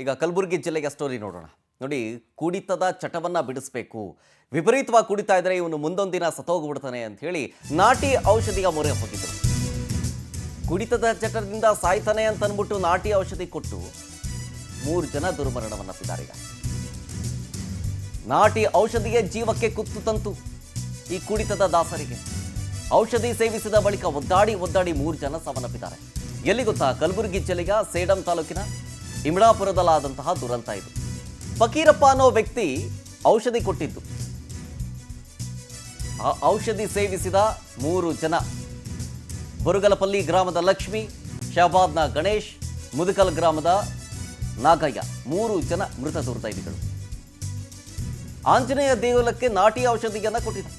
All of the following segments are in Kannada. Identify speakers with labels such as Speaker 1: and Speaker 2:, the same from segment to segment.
Speaker 1: ಈಗ ಕಲಬುರಗಿ ಜಿಲ್ಲೆಗೆ ಸ್ಟೋರಿ ನೋಡೋಣ. ನೋಡಿ, ಕುಡಿತದ ಚಟವನ್ನ ಬಿಡಿಸಬೇಕು. ವಿಪರೀತವಾಗಿ ಕುಡಿತಾ ಇದ್ರೆ ಇವನು ಮುಂದೊಂದು ದಿನ ಸತ್ತೋಗ್ಬಿಡ್ತಾನೆ ಅಂತ ಹೇಳಿ ನಾಟಿ ಔಷಧಿಗೆ ಮೊರೆ ಹೋಗಿದ್ರು. ಕುಡಿತದ ಚಟದಿಂದ ಸಾಯ್ತಾನೆ ಅಂತ ಅಂದ್ಬಿಟ್ಟು ನಾಟಿ ಔಷಧಿ ಕೊಟ್ಟು 3 ಜನ ದುರ್ಮರಣವನ್ನಪ್ಪಿದ್ದಾರೆ. ಈಗ ನಾಟಿ ಔಷಧಿಗೆ ಜೀವಕ್ಕೆ ಕುತ್ತು ತಂತು ಈ ಕುಡಿತದ ದಾಸರಿಗೆ. ಔಷಧಿ ಸೇವಿಸಿದ ಬಳಿಕ ಒದ್ದಾಡಿ 3 ಜನ ಸಾವನ್ನಪ್ಪಿದ್ದಾರೆ. ಎಲ್ಲಿ ಗೊತ್ತಾ? ಕಲಬುರಗಿ ಜಿಲ್ಲೆಯ ಸೇಡಂ ತಾಲೂಕಿನ ಇಮ್ಡಾಪುರದಲ್ಲಾದಂತಹ ದುರಂತ ಇದು. ಫಕೀರಪ್ಪ ಅನ್ನೋ ವ್ಯಕ್ತಿ ಔಷಧಿ ಕೊಟ್ಟಿದ್ದು. ಆ ಔಷಧಿ ಸೇವಿಸಿದ 3 ಜನ, ಬುರುಗಲಪಲ್ಲಿ ಗ್ರಾಮದ ಲಕ್ಷ್ಮಿ, ಶಹಬಾದ್ನ ಗಣೇಶ್, ಮುದುಕಲ್ ಗ್ರಾಮದ ನಾಗಯ್ಯ, 3 ಜನ ಮೃತ ದುರ್ದೈವಿಗಳು. ಆಂಜನೇಯ ದೇಗುಲಕ್ಕೆ ನಾಟಿ ಔಷಧಿಯನ್ನ ಕೊಟ್ಟಿದ್ದ.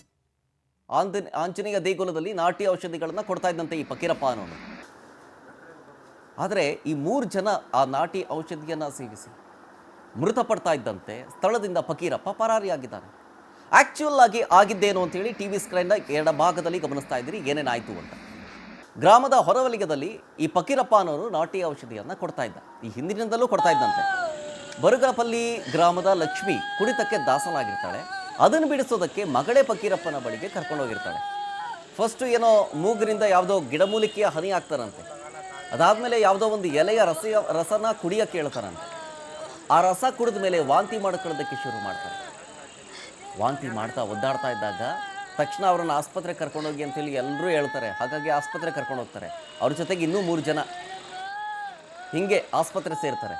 Speaker 1: ಆಂಜನೇಯ ದೇಗುಲದಲ್ಲಿ ನಾಟಿ ಔಷಧಿಗಳನ್ನ ಕೊಡ್ತಾ ಇದ್ದಂತೆ ಈ ಫಕೀರಪ್ಪ ಅನ್ನೋನು. ಆದರೆ ಈ 3 ಜನ ಆ ನಾಟಿ ಔಷಧಿಯನ್ನು ಸೇವಿಸಿ ಮೃತಪಡ್ತಾ ಇದ್ದಂತೆ ಸ್ಥಳದಿಂದ ಫಕೀರಪ್ಪ ಪರಾರಿಯಾಗಿದ್ದಾನೆ. ಆಕ್ಚುಯಲ್ ಆಗಿ ಆಗಿದ್ದೇನು ಅಂತೇಳಿ ಟಿವಿ ಸ್ಕ್ರೀನ್ನ ಎಡಭಾಗದಲ್ಲಿ ಗಮನಿಸ್ತಾ ಇದ್ದೀರಿ ಏನೇನಾಯಿತು ಅಂತ. ಗ್ರಾಮದ ಹೊರವಲಯದಲ್ಲಿ ಈ ಫಕೀರಪ್ಪ ಅನ್ನೋರು ನಾಟಿ ಔಷಧಿಯನ್ನು ಕೊಡ್ತಾ ಇದ್ದ. ಈ ಹಿಂದಿನಿಂದಲೂ ಕೊಡ್ತಾ ಇದ್ದಂತೆ. ಬರುಗಲಪಲ್ಲಿ ಗ್ರಾಮದ ಲಕ್ಷ್ಮಿ ಕುಡಿತಕ್ಕೆ ದಾಸಲಾಗಿರ್ತಾಳೆ. ಅದನ್ನು ಬಿಡಿಸೋದಕ್ಕೆ ಮಗಳೇ ಫಕೀರಪ್ಪನ ಬಳಿಗೆ ಕರ್ಕೊಂಡೋಗಿರ್ತಾಳೆ. ಫಸ್ಟು ಏನೋ ಮೂಗಿನಿಂದ ಯಾವುದೋ ಗಿಡಮೂಲಿಕೆಯ ಹನಿ ಹಾಕ್ತಾರಂತೆ. ಅದಾದಮೇಲೆ ಯಾವುದೋ ಒಂದು ಎಲೆಯ ರಸನ ಕುಡಿಯೋಕ್ಕೆ ಹೇಳ್ತಾರಂತೆ. ಆ ರಸ ಕುಡಿದ ಮೇಲೆ ವಾಂತಿ ಮಾಡ್ಕೊಳ್ಳೋದಕ್ಕೆ ಶುರು ಮಾಡ್ತಾರೆ. ವಾಂತಿ ಮಾಡ್ತಾ ಒದ್ದಾಡ್ತಾ ಇದ್ದಾಗ ತಕ್ಷಣ ಅವರನ್ನು ಆಸ್ಪತ್ರೆಗೆ ಕರ್ಕೊಂಡೋಗಿ ಅಂತೇಳಿ ಎಲ್ಲರೂ ಹೇಳ್ತಾರೆ. ಹಾಗಾಗಿ ಆಸ್ಪತ್ರೆಗೆ ಕರ್ಕೊಂಡು ಹೋಗ್ತಾರೆ. ಅವ್ರ ಜೊತೆಗೆ ಇನ್ನೂ 3 ಜನ ಹಿಂಗೆ ಆಸ್ಪತ್ರೆ ಸೇರ್ತಾರೆ.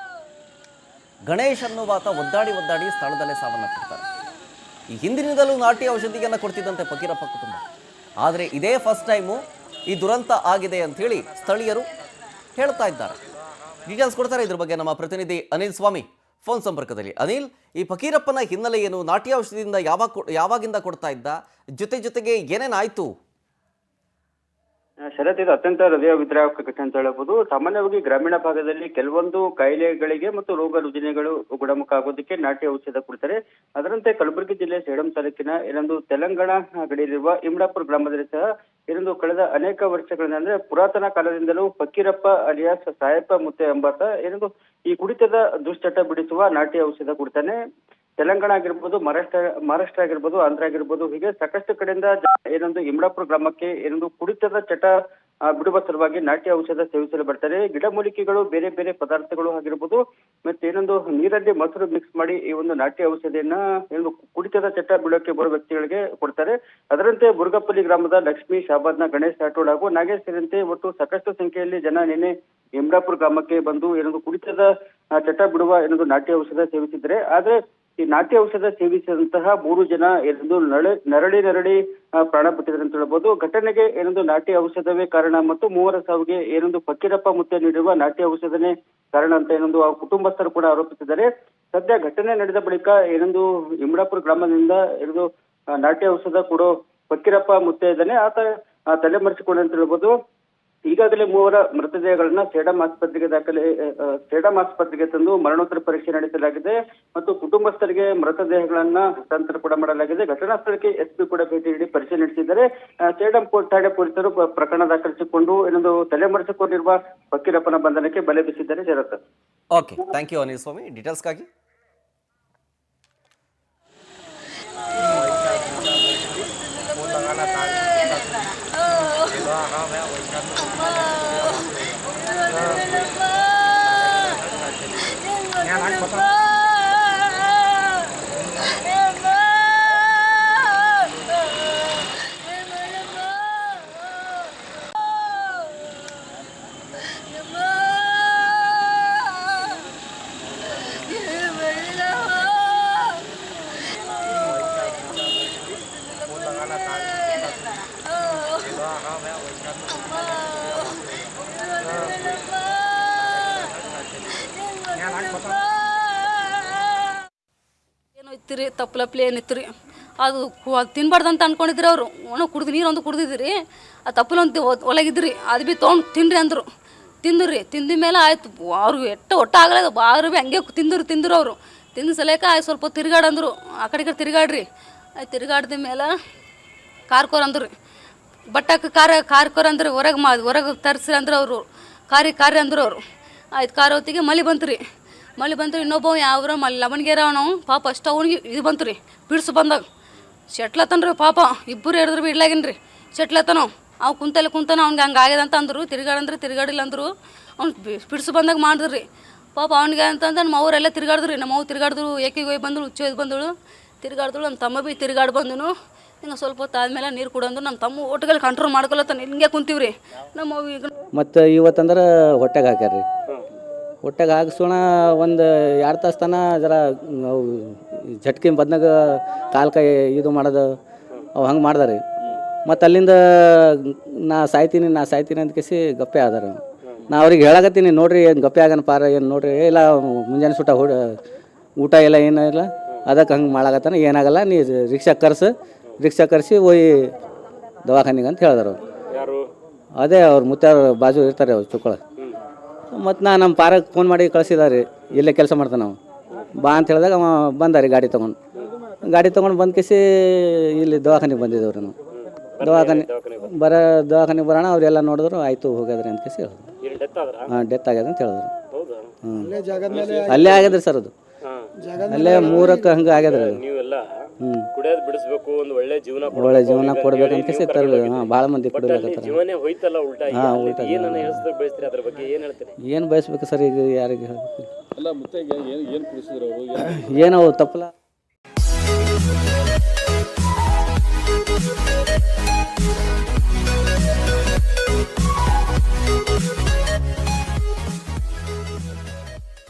Speaker 1: ಗಣೇಶ್ ಅನ್ನುವಾತ ಒದ್ದಾಡಿ ಸ್ಥಳದಲ್ಲೇ ಸಾವನ್ನಪ್ಪಿರ್ತಾರೆ. ಈ ಹಿಂದಿನಿಂದಲೂ ನಾಟಿ ಔಷಧಿಯನ್ನು ಕೊಡ್ತಿದ್ದಂತೆ ಫಕೀರಪ್ಪ ಕುಟುಂಬ. ಆದರೆ ಇದೇ ಫಸ್ಟ್ ಟೈಮು ಈ ದುರಂತ ಆಗಿದೆ ಅಂಥೇಳಿ ಸ್ಥಳೀಯರು ಹೇಳ್ತಾ ಇದ್ದಾರೆ. ಡೀಟೇಲ್ಸ್ ಕೊಡ್ತಾರೆ ಇದ್ರ ಬಗ್ಗೆ ನಮ್ಮ ಪ್ರತಿನಿಧಿ ಅನಿಲ್ ಸ್ವಾಮಿ ಫೋನ್ ಸಂಪರ್ಕದಲ್ಲಿ. ಅನಿಲ್, ಈ ಫಕೀರಪ್ಪನ ಹಿನ್ನೆಲೆ ಏನು? ನಾಟಿ ಔಷಧಿಯಿಂದ ಯಾವಾಗಿಂದ ಕೊಡ್ತಾ ಇದ್ದ? ಜೊತೆಗೆ ಏನೇನಾಯ್ತು?
Speaker 2: ಶರತ್, ಇದು ಅತ್ಯಂತ ಹೃದಯ ವಿದ್ರಾವಕ ಘಟನೆ ಅಂತ ಹೇಳಬಹುದು. ಸಾಮಾನ್ಯವಾಗಿ ಗ್ರಾಮೀಣ ಭಾಗದಲ್ಲಿ ಕೆಲವೊಂದು ಕಾಯಿಲೆಗಳಿಗೆ ಮತ್ತು ರೋಗ ರುಜಿನಗಳು ಗುಣಮುಖ ಆಗೋದಕ್ಕೆ ನಾಟಿ ಔಷಧ ಕೊಡ್ತಾರೆ. ಅದರಂತೆ ಕಲಬುರಗಿ ಜಿಲ್ಲೆ ಸೇಡಂ ತಾಲೂಕಿನ ಇನ್ನೊಂದು ತೆಲಂಗಾಣ ಗಡಿಯಲ್ಲಿರುವ ಇಮ್ಡಾಪುರ ಗ್ರಾಮದಲ್ಲಿ ಸಹ ಇನ್ನೊಂದು ಕಳೆದ ಅನೇಕ ವರ್ಷಗಳಿಂದ ಅಂದ್ರೆ ಪುರಾತನ ಕಾಲದಿಂದಲೂ ಫಕೀರಪ್ಪ ಅಲಿಯಾಸ್ ಸಾಯಪ್ಪ ಮುತ್ತೆ ಎಂಬಾತ ಈ ಕುಡಿತದ ದುಶ್ಚಟ ಬಿಡಿಸುವ ನಾಟಿ ಔಷಧ ಕೊಡ್ತಾನೆ. ತೆಲಂಗಾಣ ಆಗಿರ್ಬೋದು, ಮಹಾರಾಷ್ಟ್ರ ಆಗಿರ್ಬೋದು, ಆಂಧ್ರ ಆಗಿರ್ಬೋದು, ಹೀಗೆ ಸಾಕಷ್ಟು ಕಡೆಯಿಂದ ಇಮ್ಡಾಪುರ ಗ್ರಾಮಕ್ಕೆ ಕುಡಿತದ ಚಟ ಬಿಡುವ ಸಲುವಾಗಿ ನಾಟಿ ಔಷಧ ಸೇವಿಸಲು ಬರ್ತಾರೆ. ಗಿಡಮೂಲಿಕೆಗಳು, ಬೇರೆ ಬೇರೆ ಪದಾರ್ಥಗಳು ಆಗಿರ್ಬೋದು, ಮತ್ತೆ ನೀರಲ್ಲಿ ಮೊಸರು ಮಿಕ್ಸ್ ಮಾಡಿ ಈ ಒಂದು ನಾಟಿ ಔಷಧಿಯನ್ನ ಕುಡಿತದ ಚಟ ಬಿಡೋಕೆ ಬರೋ ವ್ಯಕ್ತಿಗಳಿಗೆ ಕೊಡ್ತಾರೆ. ಅದರಂತೆ ಬುರುಗಪಲ್ಲಿ ಗ್ರಾಮದ ಲಕ್ಷ್ಮಿ, ಶಹಬಾದ್ನ ಗಣೇಶ್ ರಾಠೋಡ್ ಹಾಗೂ ನಾಗೇಶ್ ಸೇರಿದಂತೆ ಒಟ್ಟು ಸಾಕಷ್ಟು ಸಂಖ್ಯೆಯಲ್ಲಿ ಜನ ನಿನ್ನೆ ಇಮ್ಡಾಪುರ ಗ್ರಾಮಕ್ಕೆ ಬಂದು ಕುಡಿತದ ಚಟ ಬಿಡುವ ನಾಟಿ ಔಷಧ ಸೇವಿಸಿದ್ರೆ. ಆದ್ರೆ ಈ ನಾಟಿ ಔಷಧ ಸೇವಿಸಿದಂತಹ 3 ಜನ ನರಳಿ ಪ್ರಾಣ ಬಿಟ್ಟಿದ್ರು ಅಂತ ಹೇಳ್ಬೋದು. ಘಟನೆಗೆ ನಾಟಿ ಔಷಧವೇ ಕಾರಣ ಮತ್ತು 3 ಸಾವಿಗೆ ಫಕೀರಪ್ಪ ಮುತ್ತೆ ನೀಡಿರುವ ನಾಟಿ ಔಷಧನೇ ಕಾರಣ ಅಂತ ಆ ಕುಟುಂಬಸ್ಥರು ಕೂಡ ಆರೋಪಿಸಿದ್ದಾರೆ. ಸದ್ಯ ಘಟನೆ ನಡೆದ ಬಳಿಕ ಇಮ್ಡಾಪುರ ಗ್ರಾಮದಿಂದ ನಾಟಿ ಔಷಧ ಕೊಡೋ ಫಕೀರಪ್ಪ ಮುತ್ತೆ ಇದ್ದಾನೆ, ಆತ ತಲೆಮರೆಸಿಕೊಂಡ ಅಂತ ಹೇಳ್ಬೋದು. ಈಗಾಗಲೇ 3 ಮೃತದೇಹಗಳನ್ನ ಸೇಡಂ ಆಸ್ಪತ್ರೆಗೆ ತಂದು ಮರಣೋತ್ತರ ಪರೀಕ್ಷೆ ನಡೆಸಲಾಗಿದೆ ಮತ್ತು ಕುಟುಂಬಸ್ಥರಿಗೆ ಮೃತದೇಹಗಳನ್ನ ಹಸ್ತಾಂತರ ಕೂಡ ಮಾಡಲಾಗಿದೆ. ಘಟನಾ ಸ್ಥಳಕ್ಕೆ ಎಸ್ಪಿ ಕೂಡ ಭೇಟಿ ನೀಡಿ ಪರಿಶೀಲನೆ ನಡೆಸಿದ್ದಾರೆ. ಸೇಡಂ ಠಾಣೆ ಪೊಲೀಸರು ಪ್ರಕರಣ ದಾಖಲಿಸಿಕೊಂಡು ತಲೆಮರೆಸಿಕೊಂಡಿರುವ ಫಕೀರಪ್ಪನ ಬಂಧನಕ್ಕೆ ಬಲೆ ಬೀಸಿದ್ದಾರೆ. ಜರತ್.
Speaker 1: ಓಕೆ, ಥ್ಯಾಂಕ್ ಯು ಅನಿಲ್ ಸ್ವಾಮಿ ಡೀಟೇಲ್ಸ್ಗಾಗಿ.
Speaker 3: ಏನೋ ಇತ್ತಿರಿ ತಪ್ಪಲಪ್ಲಿ ಏನಿತ್ತು ರೀ, ಅದು ತಿನ್ಬಾರ್ದು ಅಂತ ಅನ್ಕೊಂಡಿದ್ರಿ. ಅವರು ಕುಡ್ದು ನೀರೊಂದು ಕುಡ್ದಿದ್ರಿ, ಆ ತಪ್ಪಲೊಂದು ಒಳಗಿದ್ರಿ, ಅದು ಭೀ ತೊಗೊಂಡು ತಿನ್ರಿ ಅಂದರು. ತಿಂದ್ರಿ, ತಿಂದ ಮೇಲೆ ಆಯ್ತು ಅವ್ರಿಗೆ ಒಟ್ಟ ಆಗಲ್ಲ, ಬಾರು ಭೀ ಹಂಗೆ ತಿಂದ್ರು ಅವರು. ತಿಂದ ಸಲೇಕ ಆಯ್ತು ಸ್ವಲ್ಪ ತಿರ್ಗಾಡಂದ್ರು, ಆ ಕಡೆ ತಿರ್ಗಾಡ್ರಿ. ಆಯ್ತು ತಿರ್ಗಾಡ್ದ ಮೇಲೆ ಕಾರ್ಕೋರ್ ಅಂದ್ರು, ಬಟ್ಟಕ್ಕೆ ಕಾರ್ಕೋರ್ ಅಂದ್ರೆ ಹೊರಗೆ ತರಿಸ್ರಿ ಅಂದ್ರೆ ಅವರು ಕಾರ್ಯ ಅಂದ್ರು ಅವರು. ಆಯ್ತು ಕಾರ್ ಹೊತ್ತಿಗೆ ಮಳೆ ಬಂತು ರೀ. ಮಳೆ ಬಂತು ಇನ್ನೊಬ್ಬ ಯಾವ್ರ ಲವಣಿಗೆರ ನಾವು ಪಾಪ ಅಷ್ಟು ಅವ್ನಿಗೆ ಇದು ಬಂತು ರೀ ಬಿಡ್ಸು ಬಂದಾಗ ಶೆಟ್ಲತ್ತನ್ರಿ ಪಾಪ ಇಬ್ಬರು ಹಿಡಿದ್ರು ಬಿಡ್ಲಾಗಿನ್ರಿ ಶೆಟ್ಲತ್ತನ ಅವು ಕುಂತಾನ ಅವ್ನಿಗೆ ಹಂಗೆ ಆಗ್ಯದ ಅಂತ ಅಂದರು ತಿರ್ಗಾಡಂದ್ರೆ ತಿರ್ಗಾಡಿಲ್ಲ ಅಂದರು ಅವ್ನು ಬಿಡ್ಸು ಬಂದಾಗ ಮಾಡಿದ್ರಿ ಪಾಪ ಅವ್ನಿಗೆ ಅಂತಂದು ನಮ್ಮ ಅವರೆಲ್ಲ ತಿರ್ಗಾಡಿದ್ರು ರೀ ನಮ್ಮ ಅವ್ರು ತಿರ್ಗಾಡಿದ್ರು ಏಕಿಗೆ ಹೋಗಿ ಬಂದಳು ಹುಚ್ಚೋಯ್ದು ಬಂದಳು ತಿರ್ಗಾಡಿದಳು ನಮ್ಮ ತಮ್ಮ ಭೀ ತಿರ್ಗಾಡಿ ಬಂದನು ಹಿಂಗೆ ಸ್ವಲ್ಪ ಹೊತ್ತು ಆದಮೇಲೆ ನೀರು ಕುಡಂದು ನಮ್ಮ ತಮ್ಮ ಒಟ್ಟಿಗೆ ಕಂಟ್ರೋಲ್ ಮಾಡ್ಕೊಳತ್ತಾನೆ ಹಿಂಗೆ ಕುಂತೀವಿ ರೀ ನಮ್ಮ ಅವು ಈಗ
Speaker 4: ಮತ್ತು ಇವತ್ತಂದ್ರೆ ಹೊಟ್ಟೆಗೆ ಹಾಕ್ಯಾರ ರೀ ಹೊಟ್ಟೆಗೆ ಹಾಕಿಸೋಣ ಒಂದು 2 ತಾಸು ತನ ಜರ ಅವು झटके ಬದ್ನಾಗ ಕಾಲು ಕೈ ಇದು ಮಾಡೋದು ಅವು ಹಂಗೆ ಮಾಡ್ದಾರೆ ರೀ ಮತ್ತು ಅಲ್ಲಿಂದ ನಾ ಸಾಯ್ತೀನಿ ಅಂತ ಕೇಸಿ ಗಪ್ಪೆ ಆದಾರ ನಾ ಅವ್ರಿಗೆ ಹೇಳಕತ್ತೀನಿ ನೋಡ್ರಿ ಏನು ಗಪ್ಪೆ ಆಗನ ಪಾರ ಏನು ನೋಡ್ರಿ ಇಲ್ಲ ಮುಂಜಾನೆ ಸುಟ್ಟ ಊಟ ಎಲ್ಲ ಏನಿಲ್ಲ ಅದಕ್ಕೆ ಹಂಗೆ ಮಾಡಾಕತ್ತಾನ ಏನಾಗಲ್ಲ ನೀ ರಿಕ್ಷಾ ಕರೆಸಿ ಹೋಗಿ ದವಾಖಾನಿಗೆ ಅಂತ ಹೇಳಿದ್ರು ಅದೇ ಅವ್ರು ಮುತ್ತಾರ ಬಾಜು ಇರ್ತಾರೆ ಅವ್ರು ಚುಕ್ಕಳ ಮತ್ತು ನಾ ನಮ್ಮ ಪಾರಕ್ಕೆ ಫೋನ್ ಮಾಡಿ ಕಳಿಸಿದಾರೆ ಇಲ್ಲೇ ಕೆಲಸ ಮಾಡ್ತಾನೆ ನಾವು ಬಾ ಅಂತ ಹೇಳಿದಾಗ ಅವ ಬಂದಾರೆ ಗಾಡಿ ತೊಗೊಂಡು ಬಂದು ಕೇಸಿ ಇಲ್ಲಿ ದವಾಖಾನಿಗೆ ಬಂದಿದ್ದೆವ್ರಿ ನಾವು ದವಾಖಾನಿಗೆ ಬರೋಣ ಅವರೆಲ್ಲ ನೋಡಿದ್ರು ಆಯಿತು ಹೋಗ್ಯಾದ್ರಿ ಅಂತ ಕೇಸಿ ಹೇಳಿದ್ರು ಹಾಂ ಡೆತ್ ಆಗ್ಯದ ಅಂತ ಹೇಳಿದ್ರು ಅಲ್ಲೇ ಆಗ್ಯದ್ರಿ ಸರ್ ಅದು ಅಲ್ಲೇ 3ಕ್ಕೆ ಹಂಗೆ ಆಗ್ಯದ್ರಿ ಅದು
Speaker 5: ಕುಡಿಯೋದು ಬಿಡಿಸ್ಬೇಕು ಒಂದು ಒಳ್ಳೆ ಜೀವನ
Speaker 4: ಕೊಡ್ಬೇಕಂತ ಕೇಸಿ ಹಾಂ ಭಾಳ ಮಂದಿ ಕೊಡಬೇಕಂತಾರೆ
Speaker 5: ಜೀವನೇ ಹೋಯ್ತಲ್ಲ ಉಲ್ಟಾ ಏನನ್ನ ಹೇಳಿಸ್ಬೇಕು ಬಯಸ್ತೀರಿ ಅದ್ರ ಬಗ್ಗೆ ಏನು ಹೇಳ್ತೀರಿ
Speaker 4: ಏನು ಬಯಸ್ಬೇಕು ಸರ್ ಈಗ ಯಾರಿಗೆ ಹೇಳಬೇಕು
Speaker 5: ಅಲ್ಲ ಮತ್ತೆ ಏನು ಕುಡಿಸಿದ್ರು ಅವರು
Speaker 4: ಏನೋ ತಪ್ಪಲ